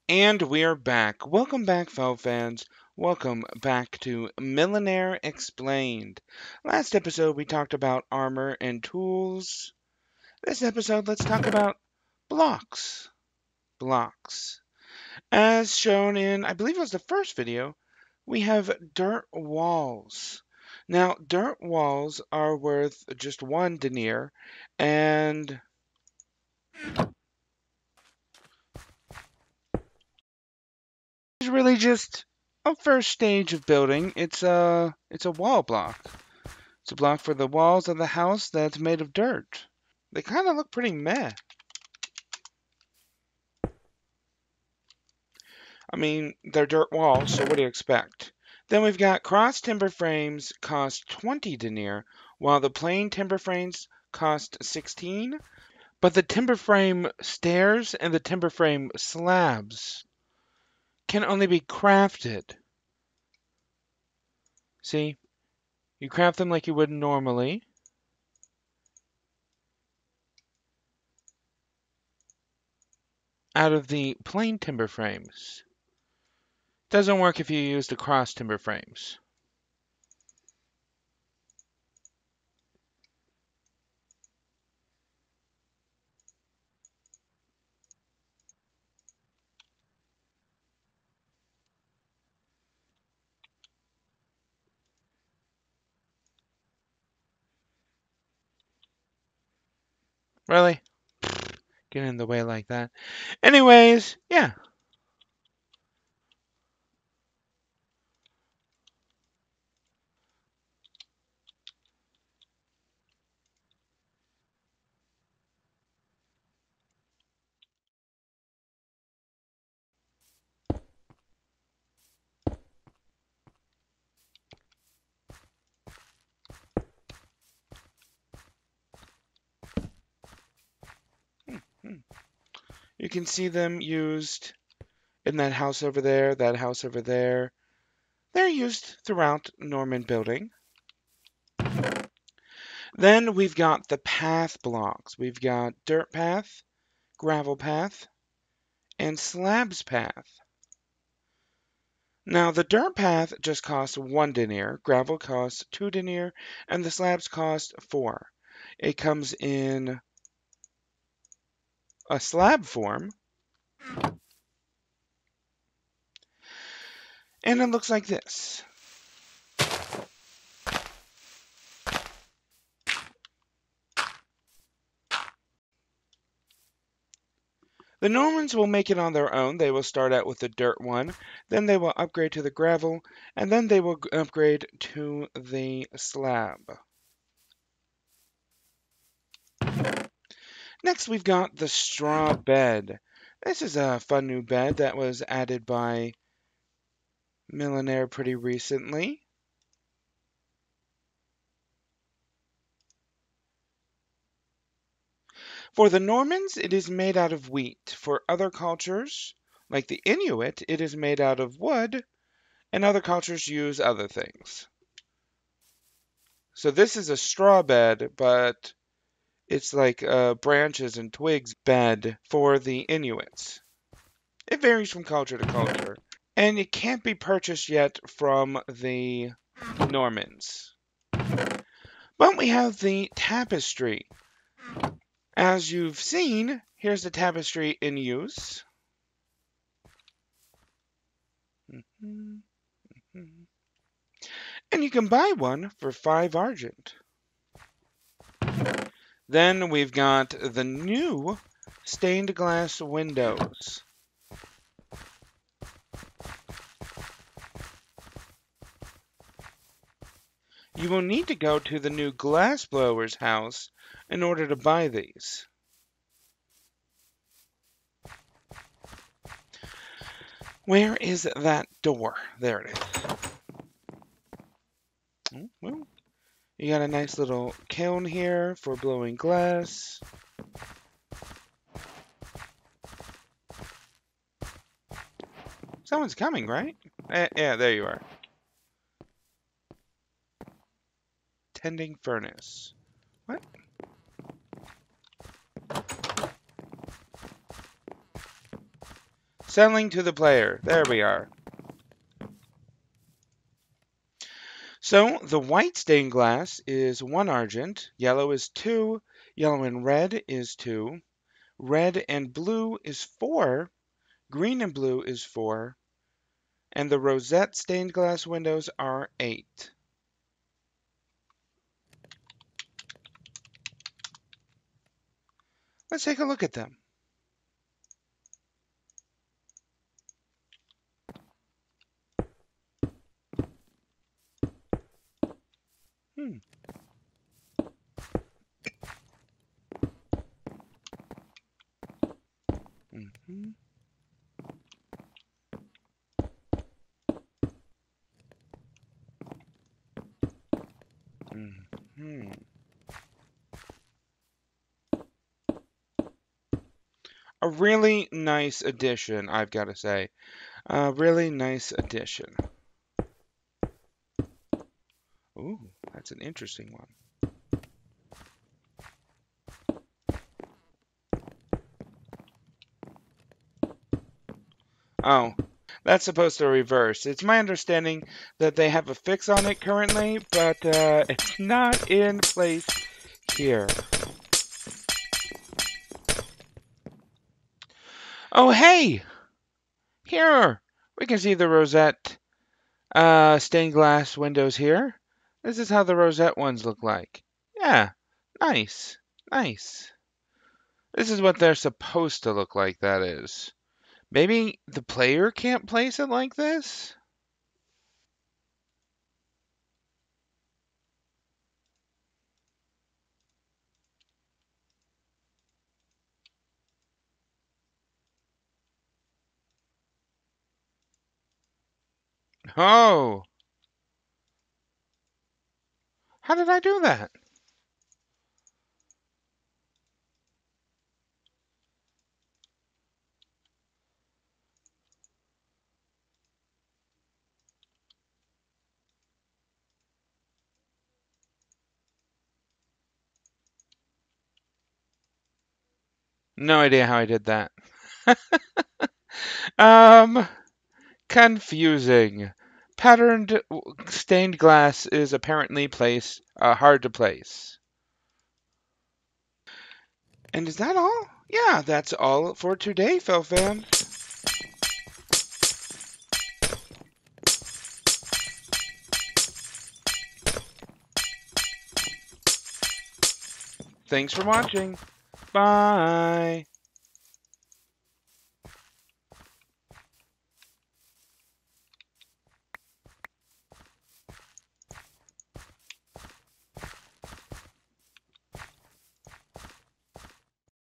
And we're back. Welcome back, fellow fans. Welcome back to Millionaire Explained. Last episode, we talked about armor and tools. This episode, let's talk about blocks. Blocks. As shown in, I believe it was the first video, we have dirt walls. Now, dirt walls are worth just 1 denier, and it's really just a first stage of building. It's a wall block. It's a block for the walls of the house that's made of dirt. They kind of look pretty meh. I mean, they're dirt walls, so what do you expect? Then we've got cross timber frames cost 20 denier, while the plain timber frames cost 16. But the timber frame stairs and the timber frame slabs can only be crafted. See? You craft them like you would normally. Out of the plain timber frames. Doesn't work if you use the cross timber frames. Really? Get in the way like that. Anyways, yeah. You can see them used in that house over there, that house over there. They're used throughout Norman building. Then we've got the path blocks. We've got dirt path, gravel path, and slabs path. Now, the dirt path just costs 1 denier, gravel costs 2 denier, and the slabs cost 4. It comes in a slab form, and it looks like this. The Normans will make it on their own. They will start out with the dirt one, then they will upgrade to the gravel, and then they will upgrade to the slab. Next, we've got the straw bed. This is a fun new bed that was added by Millionaire pretty recently. For the Normans, it is made out of wheat. For other cultures, like the Inuit, it is made out of wood, and other cultures use other things. So this is a straw bed, but it's like branches and twigs bed for the Inuits. It varies from culture to culture, and it can't be purchased yet from the Normans. But we have the tapestry. As you've seen, here's the tapestry in use. And you can buy one for 5 argent. Then we've got the new stained glass windows. You will need to go to the new glassblower's house in order to buy these. Where is that door? There it is. Oh, well, you got a nice little kiln here for blowing glass. Someone's coming, right? Yeah, there you are. Tending furnace. What? Selling to the player. There we are. So the white stained glass is 1 argent, yellow is 2, yellow and red is 2, red and blue is 4, green and blue is 4, and the rosette stained glass windows are 8. Let's take a look at them. Hmm. Mm-hmm. Mm-hmm. A really nice addition, I've got to say. A really nice addition. Ooh, that's an interesting one. Oh, that's supposed to reverse. It's my understanding that they have a fix on it currently, but it's not in place here. Oh, hey! Here! We can see the rosette stained glass windows here. This is how the rosette ones look like. Yeah, nice. Nice. This is what they're supposed to look like, that is. Maybe the player can't place it like this? Oh! How did I do that? No idea how I did that. Um, confusing. Patterned stained glass is apparently hard to place. And is that all? Yeah, that's all for today, Felfan. Thanks for watching. Bye.